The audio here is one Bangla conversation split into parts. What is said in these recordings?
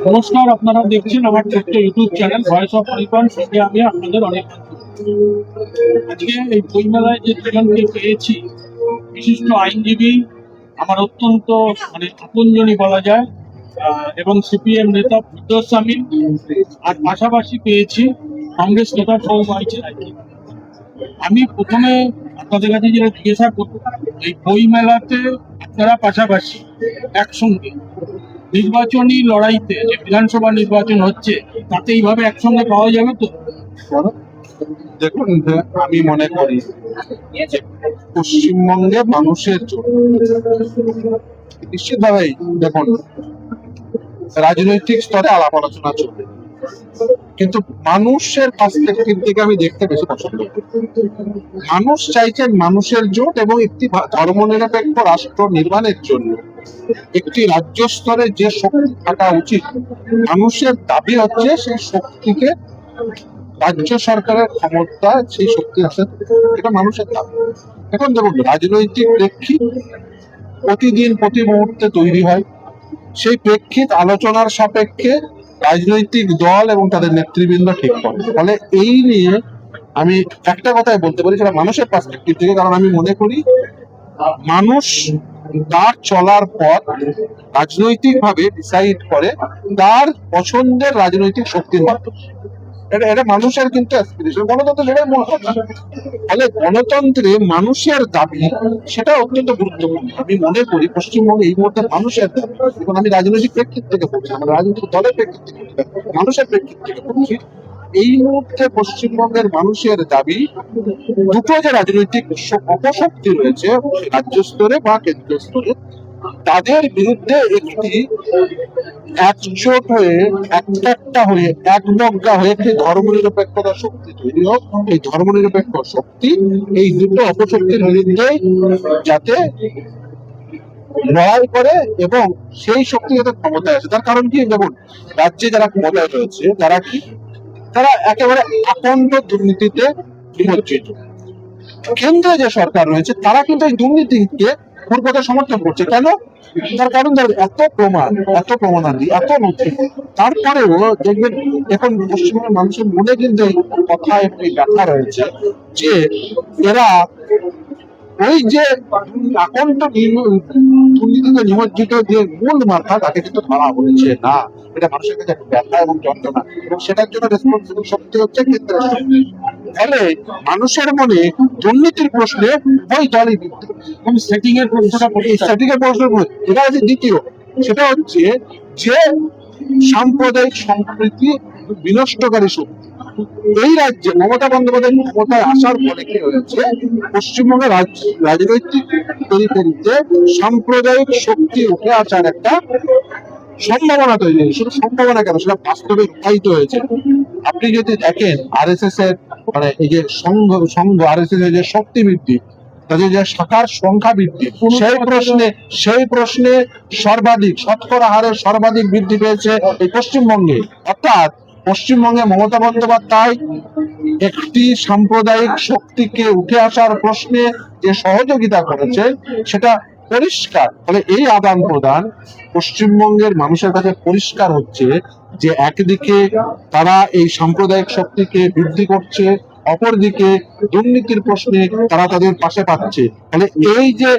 নমস্কার, আপনারা দেখছেন আমার ছোট্ট YouTube channel voice of Ripon. সঙ্গে আমি আপনাদের অনেক আজকে এই বইমেলায় যে দুজনকে পেয়েছি, বিশিষ্ট আইনজীবী, আমার অত্যন্ত আপনজনই বলা যায়, এবং সিপিএম নেতা ফিরদৌস আমিন, আর পাশাপাশি পেয়েছি কংগ্রেস নেতা সৌমাইজ রায়কে। আমি প্রথমে আপনাদের কাছে যেটা জিজ্ঞাসা করব, এই বই মেলাতে আপনারা পাশাপাশি একসঙ্গে নির্বাচনী লড়াইতে, যে বিধানসভা নির্বাচন হচ্ছে, তাতে এইভাবে একসঙ্গে পাওয়া যাবে তো? দেখুন, আমি মনে করি যে পশ্চিমবঙ্গে মানুষের জন্য নিশ্চিতভাবেই, দেখুন, রাজনৈতিক স্তরে আলাপ আলোচনা চলবে, কিন্তু মানুষের পার্সপেক্টিভ থেকে আমি দেখতে বেশি পছন্দ করি। মানুষ চাইছেন মানুষের জোট এবং একটি ধর্মনিরপেক্ষ রাষ্ট্র নির্মাণের জন্য একটি রাজ্য স্তরে যে শক্তি থাকা উচিত, মানুষের দাবি হচ্ছে সেই শক্তিকে রাজ্য সরকারের ক্ষমতা সেই শক্তি আছে, এটা মানুষের দাবি। এখন দেখুন, রাজনৈতিক প্রেক্ষিত প্রতিদিন প্রতি মুহূর্তে তৈরি হয়, সেই প্রেক্ষিত আলোচনার সাপেক্ষে রাজনৈতিক দল এবং তাদের নেতৃবৃন্দ ঠিক করে। ফলে এই নিয়ে আমি একটা কথাই বলতে পারি, সেটা মানুষের পার্সপেক্টিভ থেকে, কারণ আমি মনে করি মানুষ তার চলার পথ রাজনৈতিক ভাবে ডিসাইড করে তার পছন্দের রাজনৈতিক শক্তির মাধ্যমে। এটা মানুষের কিন্তু অ্যাসপিরেশন, গণতন্ত্র সেটাই মনে হয়। ফলে গণতন্ত্রে মানুষের দাবি সেটা অত্যন্ত গুরুত্বপূর্ণ। আমি মনে করি পশ্চিমবঙ্গে এই মুহূর্তে মানুষের দাবি, এখন আমি রাজনৈতিক প্রেক্ষিত থেকে বলছি, আমরা রাজনৈতিক দলের প্রেক্ষিত থেকে, মানুষের প্রেক্ষিত থেকে বলছি, এই মুহূর্তে পশ্চিমবঙ্গের মানুষের দাবি দুটো যে রাজনৈতিক অপশক্তি রয়েছে রাজ্য স্তরে বা কেন্দ্রীয় স্তরে, তাদের বিরুদ্ধে একটি একজোট হয়ে, একটা হয়ে, একমগ্গা হয়ে একটি ধর্মনিরপেক্ষতা শক্তি তৈরি হোক। এই ধর্মনিরপেক্ষ শক্তি এই দুটো অপশক্তির বিরুদ্ধে যাতে লড়াই করে এবং সেই শক্তি যাতে ক্ষমতায় আসে। তার কারণ কি, দেখুন, রাজ্যে যারা ক্ষমতায় রয়েছে তারা কি, তারা একেবারে আকণ্ঠ দুর্নীতিতে নিমজ্জিত। কেন্দ্রে যে সরকার রয়েছে তারা কিন্তু এই দুর্নীতিকে পূর্বতা সমর্থন করছে। কেন? তার কারণ এত প্রমাণ, এত প্রমাণাদি, এত নথি, তারপরেও দেখবেন এখন পশ্চিমবঙ্গের মানুষের মনে কিন্তু এই কথা এবং এই ব্যথা রয়েছে যে এরা ওই যে আকণ্ঠ দুর্নীতিতে নিমজ্জিত যে মূল মাথা, তাকে কিন্তু ধরা হচ্ছে না। এটা মানুষের কাছে ব্যথা এবং যন্ত্রণা, এবং সেটার জন্য রেসপন্সিবল শক্তি হচ্ছে কেন্দ্রের সরকার। ফলে মানুষের মনে দুর্নীতির প্রশ্নে ওই দলই সেটিং এর প্রশ্ন, এটা হচ্ছে দ্বিতীয়। সেটা হচ্ছে যে সাম্প্রদায়িক সম্প্রীতি বিনষ্টকারী শক্তি। এই রাজ্যে মমতা বন্দ্যোপাধ্যায় ক্ষমতায় আসার ফলে কি হয়েছে, পশ্চিমবঙ্গের রাজনৈতিক পরিপরিতে সাম্প্রদায়িক শক্তি উঠে আসার একটা সম্ভাবনা তৈরি হয়েছে। শুধু সম্ভাবনা কেন, সেটা বাস্তবে রূপায়িত হয়েছে। আপনি যদি দেখেন আরএসএস এর এই যে সংঘ আরএসএস এর যে শক্তি বৃদ্ধি, তাদের যে শাখার সংখ্যা বৃদ্ধি, সেই প্রশ্নে সর্বাধিক শতকরা হারে সর্বাধিক বৃদ্ধি পেয়েছে এই পশ্চিমবঙ্গে। অর্থাৎ পশ্চিমবঙ্গে মমতা বন্দ্যোপাধ্যায় একটি সাম্প্রদায়িক শক্তিকে উঠে আসার প্রশ্নে যে সহযোগিতা করেছে সেটা পরিষ্কার। ফলে এই আদান প্রদান পশ্চিমবঙ্গের মানুষের কাছে পরিষ্কার হচ্ছে যে একদিকে তারা এই সাম্প্রদায়িক শক্তিকে বৃদ্ধি করছে, অপরদিকে দুর্নীতির প্রশ্নে তারা তাদের পাশে পাচ্ছে। ফলে এই যে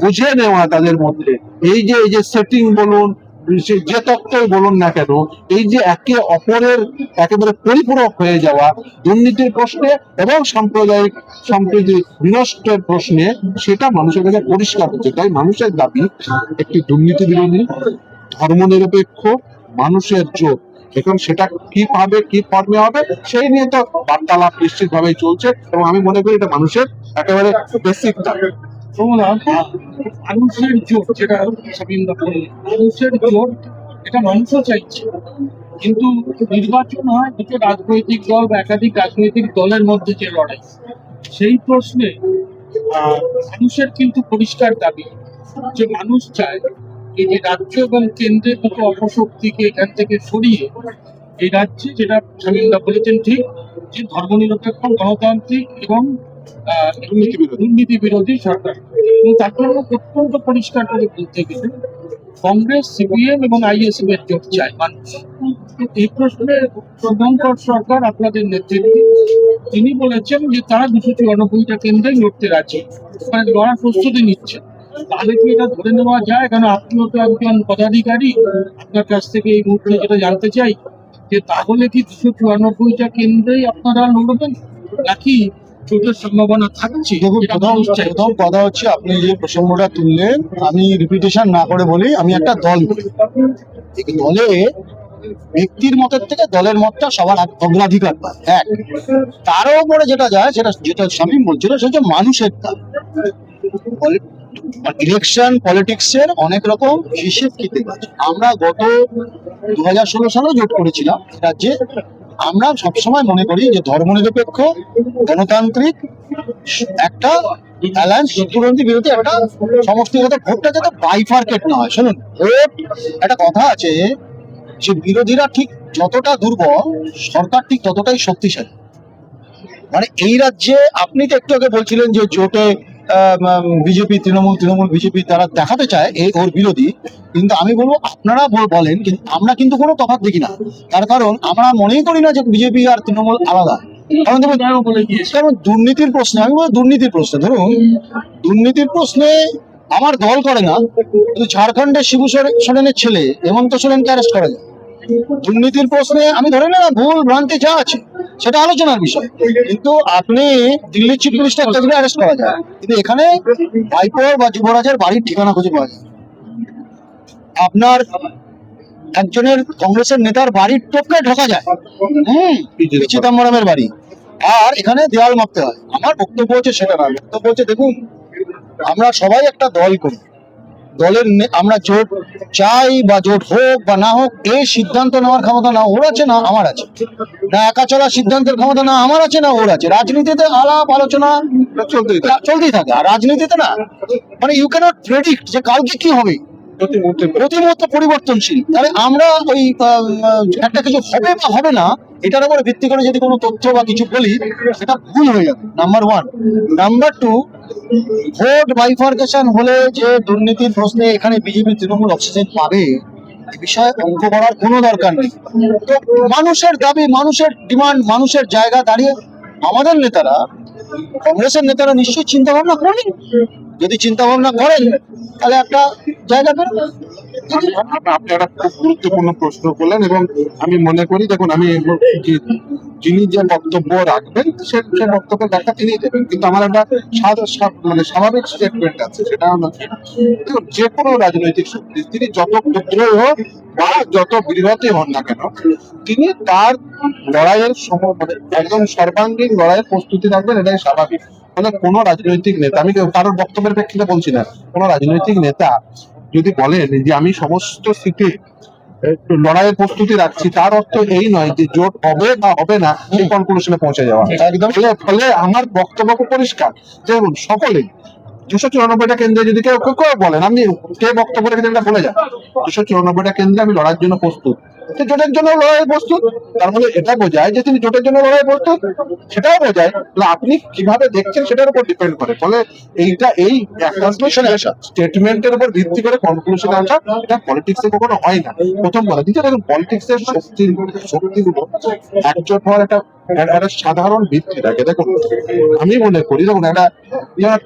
বুঝে নেওয়া তাদের মধ্যে, এই যে সেটিং বলুন, যে তত্ত্বই বলুন না কেন, এই যে একে অপরের একেবারে পরিপূরক হয়ে যাওয়া দুর্নীতির প্রশ্নে এবং সাম্প্রদায়িক সম্প্রীতি বিনষ্টের প্রশ্নে, সেটা মানুষের কাছে পরিষ্কার হচ্ছে। তাই মানুষের দাবি একটি দুর্নীতি বিরোধী, ধর্মনিরপেক্ষ মানুষের জোট। এখন সেটা কি পাবে, কি ফর্মে হবে, সেই নিয়ে তো বার্তালাপ নিশ্চিত ভাবেই চলছে, এবং আমি মনে করি এটা মানুষের একেবারে বেসিক দাবি। মানুষের জোট, যেটা মানুষের জোট, এটা মানুষও চাইছে, কিন্তু নির্বাচন হয় দুটো রাজনৈতিক দল বা একাধিক রাজনৈতিক দলের মধ্যে যে লড়াই, সেই প্রশ্নে মানুষের কিন্তু পরিষ্কার দাবি যে মানুষ চায় এই যে রাজ্য এবং কেন্দ্রের দুটো অপশক্তিকে এখান থেকে সরিয়ে এই রাজ্যে, যেটা স্বামীন্দা বলেছেন ঠিক, যে ধর্মনিরপেক্ষ, গণতান্ত্রিক এবং দুর্নীতি বিরোধী সরকার। এবং তার জন্য অত্যন্ত পরিষ্কার করে বলতে গেলে কংগ্রেস, সিপিএম এবং আইএসএফ এর জোট চায় মানুষ। এই প্রশ্নে শুভঙ্কর সরকার আপনাদের নেতৃত্বে তিনি বলেছেন যে তারা 294টা কেন্দ্রে লড়তে রাজি, মানে লড়ার প্রস্তুতি নিচ্ছে। তাহলে কি এটা ধরে নেওয়া যায়, কারণ আপনিও তো একজন পদাধিকারী, আপনার কাছ থেকে এই মুহূর্তে যেটা জানতে চাই যে তাহলে কি 294টা কেন্দ্রেই আপনারা লড়বেন, নাকি জোটের সম্ভাবনা থাকছে? দেখুন, এটা প্রথম মানুষ চাইছে। প্রথম কথা হচ্ছে, আপনি যে প্রসঙ্গটা তুললেন, আমি রিপিটেশন না করে বলি, আমি একটা দল করি। এই দলে ব্যক্তির মতের থেকে দলের মতটা সবার অগ্রাধিকার পায়। এক, তারও উপরে যেটা যায়, সেটা যেটা শামীম বলছিল, সেটা হচ্ছে মানুষের দাম। ইলেকশন পলিটিক্সের অনেক রকম হিসেব কিতাব আছে। আমরা গত 2016 সালে জোট করেছিলাম রাজ্যে। আমরা সবসময় মনে করি যে ধর্মনিরপেক্ষ গণতান্ত্রিক একটা অ্যালায়েন্স, দুরন্তি বিরোধী একটা সমষ্টিগত ভোটটা যাতে বাইফার্কেট না হয়। শুনুন, ভোট একটা কথা আছে যে বিরোধীরা ঠিক যতটা দুর্বল, সরকার ঠিক ততটাই শক্তিশালী। মানে এই রাজ্যে আপনি তো একটু আগে বলছিলেন যে জোটে বিজেপি তৃণমূল বিজেপি তারা দেখাতে চায় এই ওর বিরোধী, কিন্তু আমি বলবো আপনারা বলেন, কিন্তু আমরা কিন্তু কোনো তফাৎ দেখি না। তার কারণ আমরা মনেই করি না যে বিজেপি আর তৃণমূল আলাদা। কারণ দেখুন, কারণ দুর্নীতির প্রশ্নে, আমি বলবো দুর্নীতির প্রশ্নে, ধরুন দুর্নীতির প্রশ্নে আমার দল করে না, কিন্তু ঝাড়খণ্ডের শিবু সোরেনের ছেলে হেমন্ত সোরেনকে অ্যারেস্ট করা যায়। দুর্নীতির প্রশ্নে আমি ধরে নিলাম ভুল ভ্রান্তি যা আছে সেটা আলোচনার বিষয়, কিন্তু আপনি দিল্লির চিফ মিনিস্টার কাজকে অ্যারেস্ট করা যায়, কিন্তু এখানে ভাইপোর বা যুবরাজের বাড়ির ঠিকানা খুঁজে পাওয়া যায়। আপনার একজনের কংগ্রেসের নেতার বাড়ির টোপকে ঢোকা যায়, চিদম্বরমের বাড়ি, আর এখানে দেওয়াল মাপতে হয়। আমার বক্তব্য হচ্ছে সেটা না, বক্তব্য হচ্ছে দেখুন, আমরা সবাই একটা দল করি, দলের আমরা জোট চাই বা জোট হোক বা না হোক, এই সিদ্ধান্ত নেওয়ার ক্ষমতা না ওর আছে না আমার আছে, না একা চলার সিদ্ধান্তের ক্ষমতা না আমার আছে না ওর আছে। রাজনীতিতে আলাপ আলোচনা চলতেই থাকে, আর রাজনীতিতে না, মানে ইউ ক্যানট প্রেডিক্ট যে কালকে কি হবে, প্রতি মুহূর্তে পরিবর্তনশীল। তাহলে আমরা ওই একটা কিছু হবে বা হবে না এটার উপরে ভিত্তি করে যদি কোনো তথ্য বা কিছু বলি, সেটা ভুল হয়ে যাবে, number one. Number two, vote bifurcation হলে যে দুর্নীতির প্রশ্নে এখানে বিজেপি তৃণমূল অক্সিজেন পাবে, এই বিষয়ে অঙ্ক করার কোনো দরকার নেই। তো মানুষের দাবি, মানুষের ডিমান্ড, মানুষের জায়গা দাঁড়িয়ে আমাদের নেতারা, কংগ্রেসের নেতারা নিশ্চয়ই চিন্তা ভাবনা করেন। যদি চিন্তা ভাবনা করেন তাহলে একটা জায়গা বেরোবে। আপনি একটা খুব গুরুত্বপূর্ণ প্রশ্ন করলেন, এবং আমি মনে করি, দেখুন আমি যিনি যে বক্তব্য রাখবেন সে বক্তব্যের ব্যাখ্যা তিনি দেবেন, কিন্তু আমার একটা মানে স্বাভাবিক স্টেটমেন্ট আছে, সেটা হলো দেখুন, যে কোনো রাজনৈতিক শক্তি তিনি যত ক্ষুদ্রই হোক বা যত বৃহৎই হন না কেন, তিনি তার লড়াইয়ের মানে একদম সর্বাঙ্গীন লড়াইয়ের প্রস্তুতি রাখবেন, এটাই স্বাভাবিক। মানে কোনো রাজনৈতিক নেতা, আমি কারোর বক্তব্যের প্রেক্ষিতে বলছি না, কোনো রাজনৈতিক নেতা যদি বলেন যে আমি সমস্ত সিটে লড়াইয়ের প্রস্তুতি রাখছি, তার অর্থ এই নয় যে জোট হবে বা হবে না সেই কনক্লুশনে পৌঁছে যাওয়া। একদম। ফলে আমার বক্তব্য খুব পরিষ্কার, দেখুন সকলেই 294টা কেন্দ্রে যদি কেউ কেউ বলেন, আপনি কে বক্তব্য রেখেছেন এটা বলে যান, 294টা কেন্দ্রে আমি লড়ার জন্য প্রস্তুত, জোটের জন্য লড়াই প্রস্তুত, তার মানে এটা বোঝায় যে তিনি জোটের জন্য লড়াই প্রস্তুত, সেটাও বোঝায় আপনি কিভাবে দেখছেন সেটার উপর ডিপেন্ড করে। ফলে এইটা এই স্টেটমেন্টের উপর ভিত্তি করে কনক্লুশনে আসা, এটা পলিটিক্সে কখনো হয় না, প্রথম কথা। দ্বিতীয়, দেখুন পলিটিক্সের শক্তিগুলো একজোট হওয়ার একটা সাধারণ ভিত্তি থাকে। দেখুন আমি মনে করি, দেখুন একটা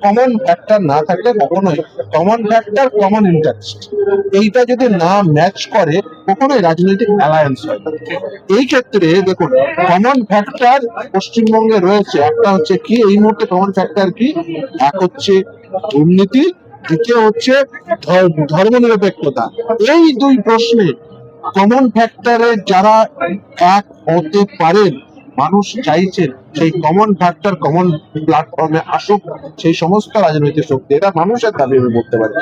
কমন ফ্যাক্টর না থাকলে কখনোই, কমন ফ্যাক্টর কমন ইন্টারেস্ট, এইটা যদি না ম্যাচ করে কখনোই রাজনৈতিক অ্যালায়েন্স হয় না। এই ক্ষেত্রে দেখুন কমন ফ্যাক্টর পশ্চিমবঙ্গে রয়েছে, একটা হচ্ছে কি এই মুহূর্তে কমন ফ্যাক্টর কি, এক হচ্ছে দুর্নীতি, দ্বিতীয় হচ্ছে ধর্মনিরপেক্ষতা। এই দুই প্রশ্নে কমন ফ্যাক্টরে যারা এক হতে পারেন, মানুষ চাইছেন সেই কমন ফ্যাক্টর কমন প্ল্যাটফর্মে আসুক সেই সমস্ত রাজনৈতিক শক্তি, এটা মানুষের দাবি আমি বলতে পারি।